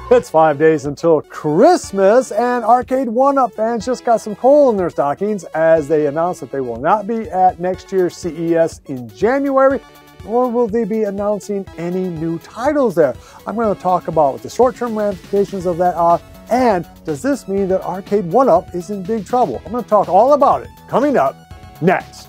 It's 5 days until Christmas, and Arcade1up fans just got some coal in their stockings as they announced that they will not be at next year's CES in January, nor will they be announcing any new titles there. I'm going to talk about what the short-term ramifications of that are, and does this mean that Arcade1up is in big trouble? I'm going to talk all about it coming up next.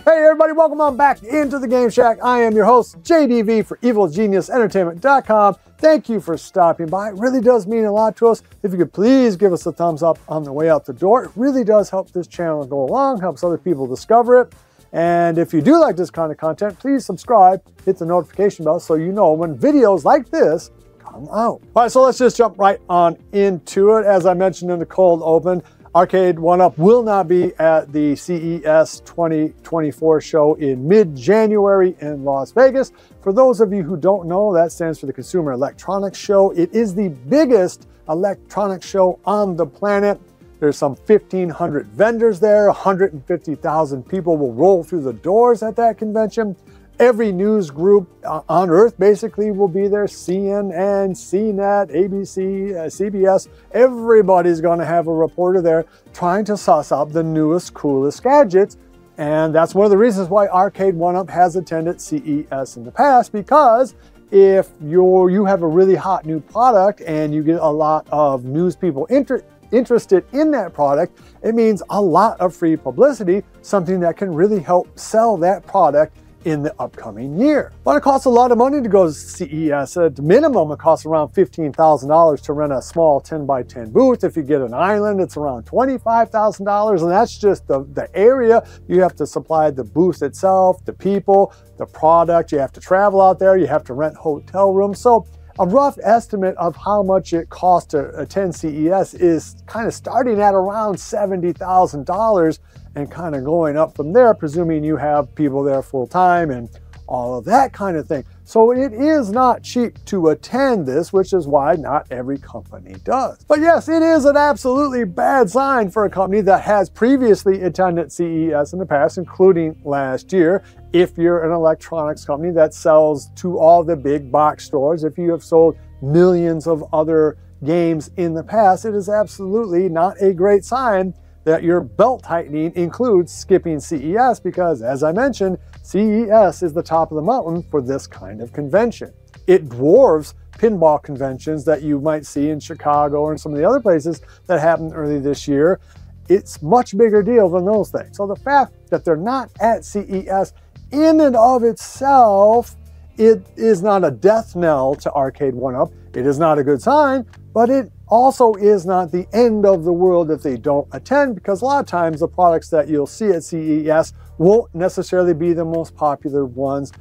Hey everybody, welcome on back into the Game Shack. I am your host, JDV for EvilGeniusEntertainment.com. Thank you for stopping by. It really does mean a lot to us. If you could please give us a thumbs up on the way out the door. It really does help this channel go along, helps other people discover it. And if you do like this kind of content, please subscribe, hit the notification bell so you know when videos like this come out. All right, so let's just jump right on into it. As I mentioned in the cold open, Arcade1up will not be at the CES 2024 show in mid-January in Las Vegas. For those of you who don't know, that stands for the Consumer Electronics Show. It is the biggest electronics show on the planet. There's some 1,500 vendors there, 150,000 people will roll through the doors at that convention. Every news group on Earth basically will be there. CNN, CNET, ABC, CBS, everybody's going to have a reporter there trying to suss out the newest, coolest gadgets. And that's one of the reasons why Arcade1up has attended CES in the past, because if you have a really hot new product and you get a lot of news people interested in that product, it means a lot of free publicity, something that can really help sell that product in the upcoming year. But it costs a lot of money to go to CES. At minimum, it costs around $15,000 to rent a small 10x10 booth. If you get an island, it's around $25,000, and that's just the area. You have to supply the booth itself, the people, the product. You have to travel out there. You have to rent hotel rooms. So a rough estimate of how much it costs to attend CES is kind of starting at around $70,000 and kind of going up from there, presuming you have people there full time and all of that kind of thing. So it is not cheap to attend this, which is why not every company does. But yes, it is an absolutely bad sign for a company that has previously attended CES in the past, including last year. If you're an electronics company that sells to all the big box stores, if you have sold millions of other games in the past, it is absolutely not a great sign that your belt tightening includes skipping CES, because as I mentioned, CES is the top of the mountain for this kind of convention. It dwarfs pinball conventions that you might see in Chicago or in some of the other places that happened early this year. It's much bigger deal than those things. So the fact that they're not at CES in and of itself, it is not a death knell to Arcade1up. It is not a good sign, but it also is not the end of the world if they don't attend, because a lot of times the products that you'll see at CES won't necessarily be the most popular ones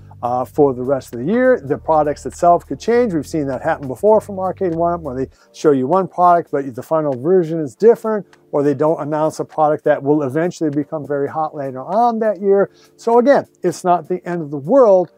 for the rest of the year. The products itself could change. We've seen that happen before from Arcade1up, where they show you one product, but the final version is different, or they don't announce a product that will eventually become very hot later on that year. So again, it's not the end of the world,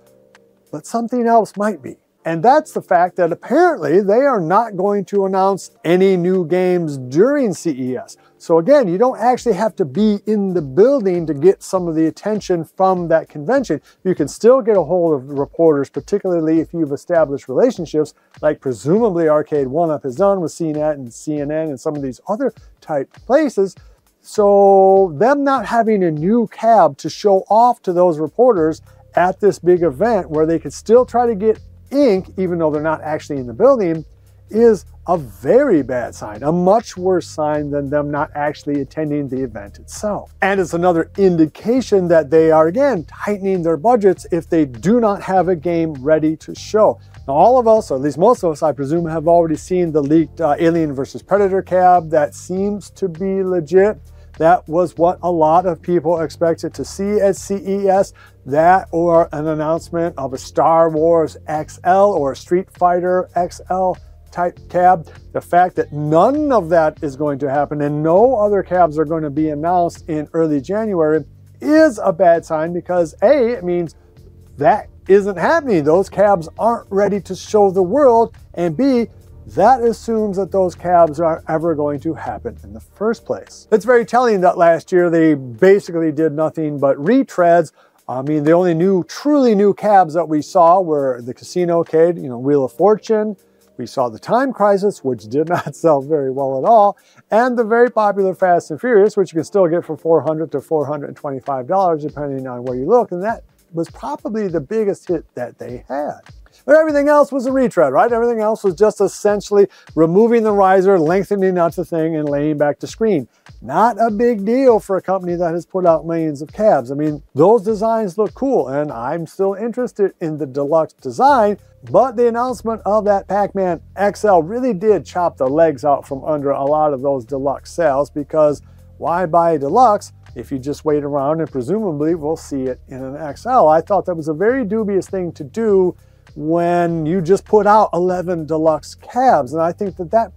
but something else might be. And that's the fact that apparently they are not going to announce any new games during CES. So again, you don't actually have to be in the building to get some of the attention from that convention. You can still get a hold of reporters, particularly if you've established relationships, like presumably Arcade1up has done with CNET and CNN and some of these other type places. So them not having a new cab to show off to those reporters at this big event where they could still try to get ink, even though they're not actually in the building, is a very bad sign, a much worse sign than them not actually attending the event itself. And it's another indication that they are, again, tightening their budgets if they do not have a game ready to show. Now, all of us, or at least most of us, I presume, have already seen the leaked Alien vs. Predator cab that seems to be legit. That was what a lot of people expected to see at CES. That or an announcement of a Star Wars XL or a Street Fighter XL type cab. The fact that none of that is going to happen and no other cabs are going to be announced in early January is a bad sign, because A, it means that isn't happening. Those cabs aren't ready to show the world, and B, that assumes that those cabs aren't ever going to happen in the first place. It's very telling that last year they basically did nothing but retreads I mean, the only truly new cabs that we saw were the Casino Arcade, Wheel of Fortune. We saw the Time Crisis, which did not sell very well at all, and the very popular Fast and Furious, which you can still get for $400 to $425, depending on where you look, and that was probably the biggest hit that they had. But everything else was a retread, right? Everything else was just essentially removing the riser, lengthening out the thing, and laying back the screen. Not a big deal for a company that has put out millions of cabs. I mean, those designs look cool, and I'm still interested in the deluxe design, but the announcement of that Pac-Man XL really did chop the legs out from under a lot of those deluxe sales, because why buy a deluxe if you just wait around and presumably we'll see it in an XL? I thought that was a very dubious thing to do when you just put out 11 deluxe cabs. And I think that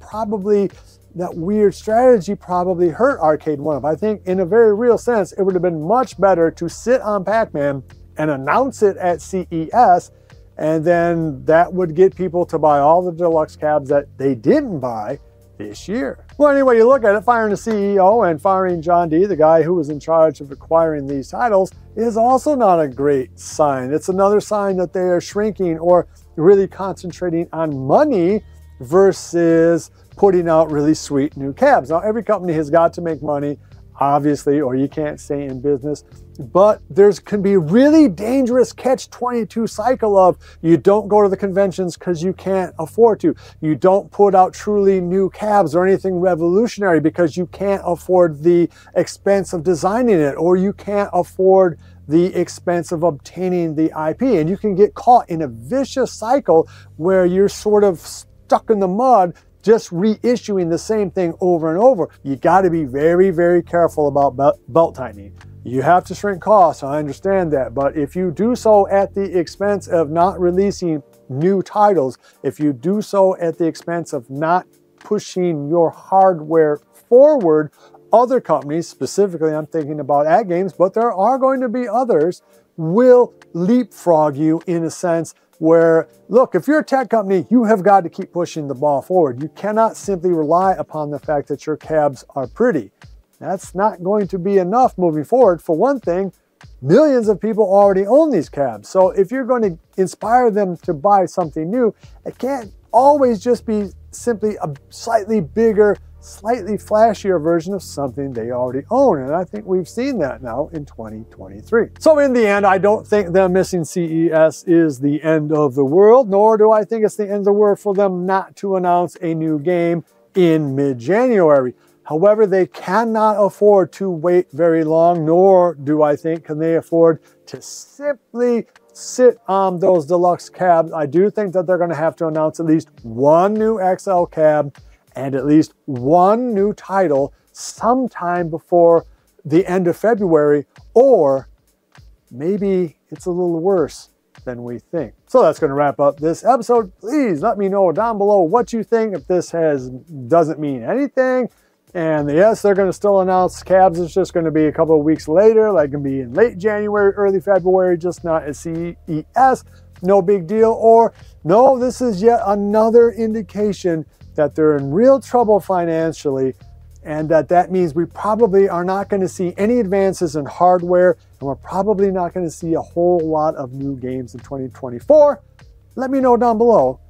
weird strategy probably hurt Arcade1up. I think in a very real sense, it would have been much better to sit on Pac-Man and announce it at CES, and then that would get people to buy all the deluxe cabs that they didn't buy this year. Well, anyway, you look at it, firing the CEO and firing John D., the guy who was in charge of acquiring these titles, is also not a great sign. It's another sign that they are shrinking or really concentrating on money versus putting out really sweet new cabs. Now, every company has got to make money, obviously, or you can't stay in business. But can be really dangerous catch-22 cycle of you don't go to the conventions because you can't afford to. You don't put out truly new cabs or anything revolutionary because you can't afford the expense of designing it, or you can't afford the expense of obtaining the IP. And you can get caught in a vicious cycle where you're sort of stuck in the mud just reissuing the same thing over and over. You got to be very, very careful about belt tightening. You have to shrink costs, I understand that, but if you do so at the expense of not releasing new titles, if you do so at the expense of not pushing your hardware forward, other companies, specifically I'm thinking about AtGames, but there are going to be others, will leapfrog you in a sense where, look, if you're a tech company, you have got to keep pushing the ball forward. You cannot simply rely upon the fact that your cabs are pretty. That's not going to be enough moving forward. For one thing, millions of people already own these cabs. So if you're going to inspire them to buy something new, it can't always just be simply a slightly bigger, slightly flashier version of something they already own. And I think we've seen that now in 2023. So in the end, I don't think them missing CES is the end of the world, nor do I think it's the end of the world for them not to announce a new game in mid-January. However, they cannot afford to wait very long, nor do I think can they afford to simply sit on those deluxe cabs. I do think that they're going to have to announce at least one new XL cab and at least one new title sometime before the end of February, or maybe it's a little worse than we think. So that's going to wrap up this episode. Please let me know down below what you think, if this doesn't mean anything. And yes, they're going to still announce cabs. It's just going to be a couple of weeks later, like it can be in late January, early February, just not at CES. No big deal. Or no, this is yet another indication that they're in real trouble financially, and that means we probably are not going to see any advances in hardware, and we're probably not going to see a whole lot of new games in 2024. Let me know down below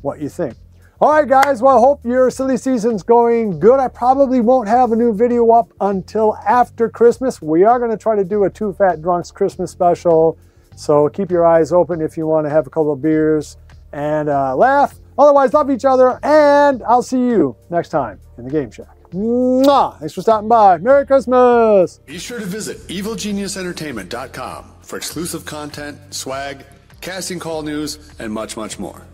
what you think. All right, guys, well, I hope your silly season's going good. I probably won't have a new video up until after Christmas. We are going to try to do a Two Fat Drunks Christmas special, so keep your eyes open if you want to have a couple of beers and laugh. Otherwise, love each other, and I'll see you next time in the Game Shack. Mwah! Thanks for stopping by. Merry Christmas! Be sure to visit EvilGeniusEntertainment.com for exclusive content, swag, casting call news, and much, much more.